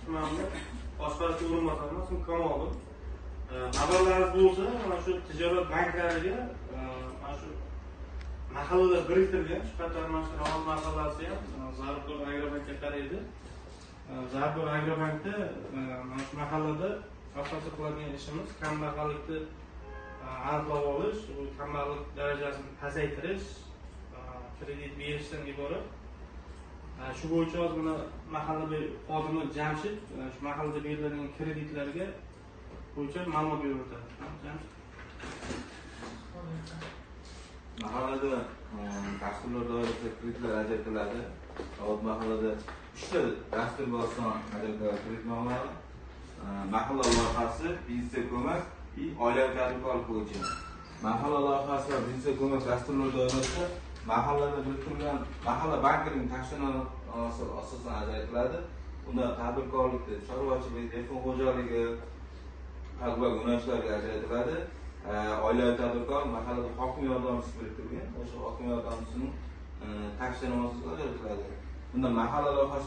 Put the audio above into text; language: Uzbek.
tumani boshqaruvchi o'rinbosarimiz Kamolov. Xabarlarimiz bo'lsa, mana shu tijorat banklariga mana shu mahallada biriktirilgan, shuhratlar mana shu Ravon mahallasi ham Zarbdor Agrobankka qaraydi. Zarbdor Agrobankda mana shu mahallada asosiy qiladigan ishimiz kambag'allikni aniqlab olish, bu kambag'allik darajasini pasaytirish, kredit berishdan iborat. Shu bo'yicha hozir mana mahalla xodimi Jamshid shu mahallada beriladigan kreditlarga bo'yicha ma'lumot berib o'tadi. Jamshid. Mahallada dasturlar doirasida kreditlar ajratiladi. Hozir mahallada 3 ta dastur boston ajratiladi kreditnomalar. Mahalla loyihasi, biznes ko'mak va oilaviy tadbirkorlik bo'yicha. Mahalla loyihasi va biznes ko'mak dasturlar doirasida mahallada biriktirilgan mahalla bankining tashkiloti asosida ajratiladi. Unda tadbirkorlikda chorvachilik, telefon xo'jaligi va yo'nalishlarga ajratiladi. Oilaviy tadbirkor mahallada hokim yordamchisi biriktirilgan. O'sha hokim yordamchisining tashkiloti asosida ajratiladi. Bunda mahalla loyihasi